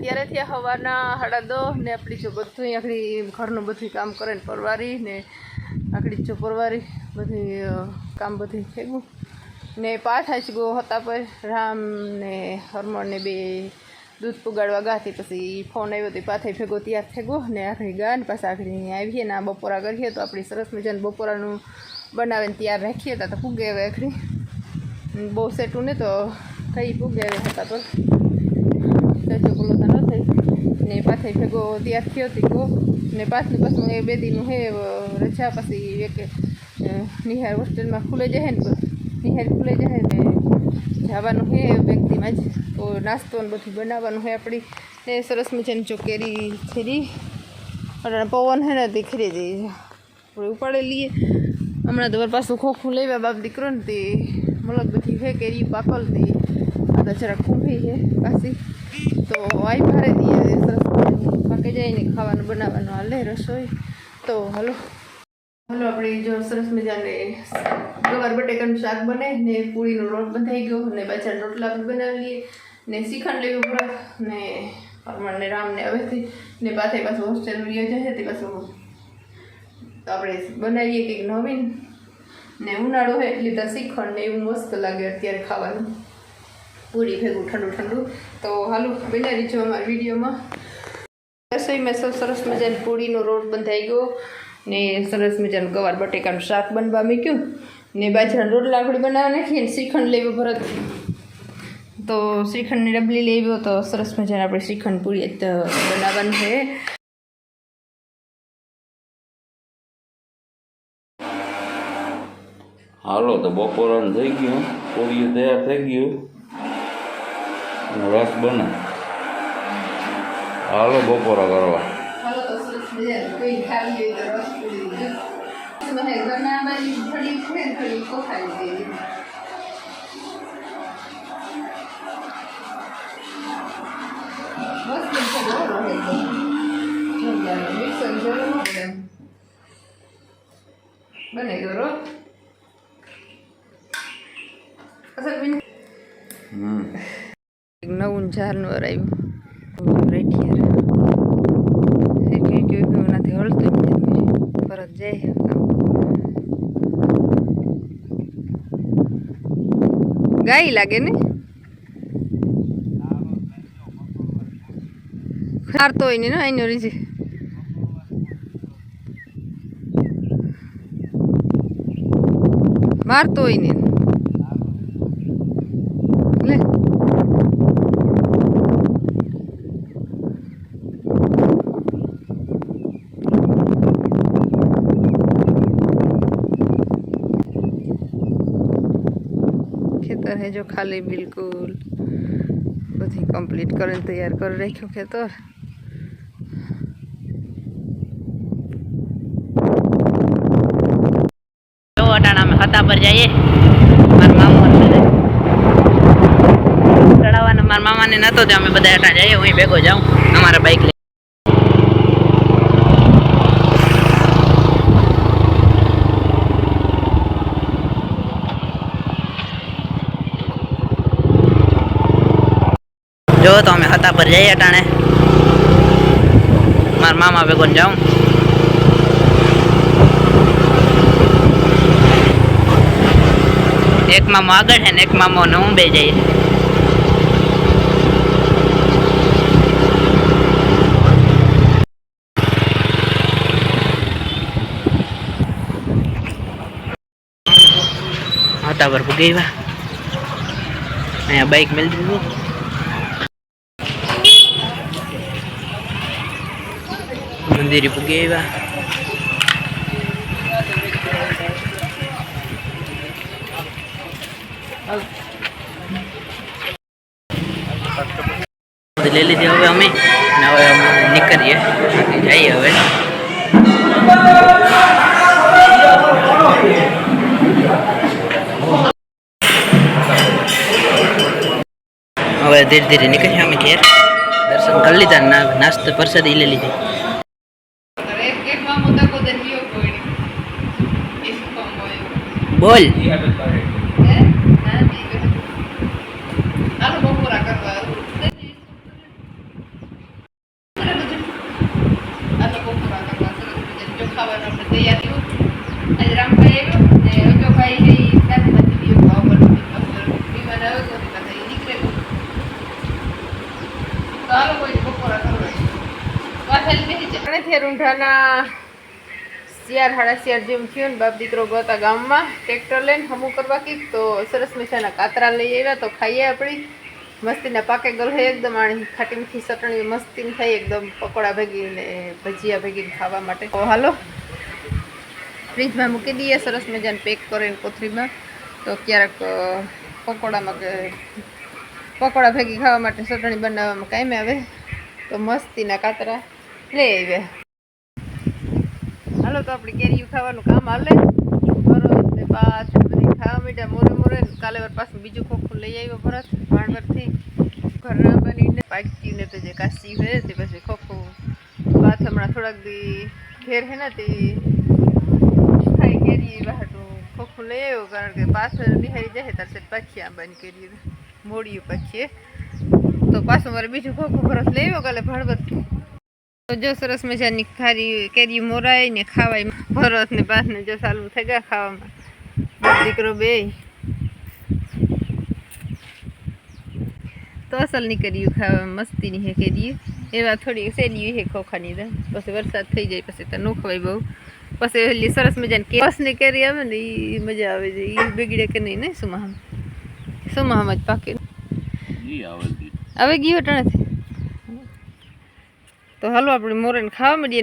અત્યારે થયા સવારના 10:30 ને આપણી જો બધું આખડી ઘરનું બધું કામ કરે ને પરવારી ને આખડી જો પરવારી બધું કામ બધું થયું ને પાછા જ ગો હતા પર રામ ને હરમણ ને બે દૂધ પુગાડવા ગાતી પછી ફોન આવ્યો તો પાછા ભેગો તૈયાર થઈ ગયો ને આખડી ગા ને પાછા આખડી આવીએ ને આ બપોરા કરીએ તો આપણી સરસ મજાનું બપોરાનું બનાવીને તૈયાર રાખીએ હતા તો પૂગે હવે આખડી બહુ સેટું ને તો કઈ પૂગે હતા તો ચોકલો તો ન થઈ ને પાછા ભેગો તૈયાર થયો હતી ગો ને પાછું એ 2 દિનનું હે રજા પછી એક નિહાર હોસ્ટેલમાં ખુલે જાય ને નિહાર ખુલે જાય ને જવાનું હે વ્યક્તિમાં જ તો નાસ્તો ને બધું બનાવવાનું હોય આપણી ને સરસ મજાની જો કેરી ખીરી અને પવન હે ને તે ખીરી જઈએ આપણે ઉપાડી લઈએ હમણાં તો પાછું ખોખું લેવા બાપ દીકરો ને તે મલક બધી હે કેરી પાકલ તે આ તો જરાક ખૂંભી છે પાછી તો આઈ ભારે દઈએ સરસ પાકી જાય ને ખાવાનું બનાવવાનું હાલે રસોઈ તો હાલો આપણે જો સરસ મજાને ગવાર બટેકાનું શાક બને ને પૂરીનો લોટ બંધાઈ ગયો ને બાજરા રોટલા આપણે બનાવી લઈએ ને શ્રીખંડ લેવું પડે ને હરમણ ને રામ ને હવેથી ને પાછું હોસ્ટેલ લઈ જાય તે પાછું આપણે બનાવીએ કંઈક નવીન ને ઉનાળો હોય એટલે તો શ્રીખંડ ને એવું મસ્ત લાગે અત્યારે ખાવાનું પૂરી ભેગું ઠંડુ તો હાલો બનાવી જો અમારા વિડીયોમાં રસોઈમાં સરસ મજાની પૂરીનો રોટ બંધાઈ ગયો ને સરસ મજાનું ગવાર બટેકાનું શાક બનવા મૂક્યું ને બાજરાના રોટલા આપણે બનાવવા નાખીએ ને શ્રીખંડ લેવું ભરત તો શ્રીખંડની ડબલી લેવો તો સરસ મજાને આપણે શ્રીખંડ પૂરી બનાવવાનું છે હાલો તો બપોરનું થઈ ગયું પૂરી તૈયાર થઈ ગયું રસ બને હાલો બપોરા કરવા બને કરો નવું જાનવર આવ્યું રેટિયર નથી હળતું પરત જાય ગાય લાગે ને ખારતો હોય ને એનો રીજે મારતો હોય ને લે खेतर है जो खाली बिल्कुल बधी कम्प्लीट कर तैयार कर रखो खेतर तो अटाणा में हता पर जाइए मार मामा चढ़ावा मार मामा ने नतो जो अमे बधा अटा जाइए वहीं भेगो जाऊँ हमारा बाइक जो तो हमें हता पर जाइए अटाणे मार मामा भेगो जाऊँ एक मामो आगे है ने एक मामो ने हूँ बे जाइए हता पर गई अँ बाइक मिल दी मंदिर पुगे ले लीजिए हमें हमें निकलिए जाइए हमें હવે ધીરે ધીરે નીકળીએ અમે ઘેર દર્શન કરી લીધા નાસ્તો પ્રસાદી લઈ લીધી બોલ બપોરાના 4:30 જેમ થયું ને બાપ દીકરો ગયો ગામમાં ટ્રેક્ટર લઈને હમું કરવા કીક તો સરસ મજાના કાતરા લઈ આવ્યા તો ખાઈએ આપણી મસ્તીના પાકે ગલ હોય એકદમ આણી ખાટી મીઠી ચટણી મસ્તીની થાય એકદમ પકોડા ભેગી ને ભજીયા ભેગી ખાવા માટે તો હાલો ફ્રીજમાં મૂકી દઈએ સરસ મજાને પેક કરીને કોથળીમાં તો ક્યારેક પકોડા ભેગી ખાવા માટે ચટણી બનાવવામાં કાંઈ આવે તો મસ્તીના કાતરા લઈ આવ્યા હાલો તો આપણે કેરીયું ખાવાનું કામ હાલે ભરત ને પાછ બધી ખાવા માંડ્યા મોરે કાલે વાર પાછું બીજું ખોખું લઈ આવ્યો ભરત ભાણવરથી ઘરના બનીને પાકી ને તો જે કાશી હોય તે પછી ખોખું પાછ હમણાં થોડાક દી ઘેર હે ને તે ખાઈ કેરી બહાટું ખોખું લઈ આવ્યો કારણ કે પાછળ નિહારી જાય તાર સેટ પાછી આંબાની કેરી મોડિયું પાછીએ તો પાછું મારે બીજું ખોખું ભરત લઈ આવ્યો કાલે ભાણવરથી તો જો સરસ મજાની ખારી કેરી મોરાય ને ખાવાય ભરત ને પાસ ને જો ચાલુ થઈ ગયા ખાવામાં દીકરો બે તો અસલની કેરીયું ખાવામાં મસ્તીની હે કેરી એવા થોડી સેલી હે ખોખાની પછી વરસાદ થઈ જાય પછી તો ન ખવાય બહુ પછી ઓલી સરસ મજાની બસની કેરી આવે ને એ મજા આવે છે એ બગડે કે નહીં ને સુમાહામાં જ પાકે આવે ગયું અટાણેથી તો હાલો આપણે મોરેને ખાવા મળીએ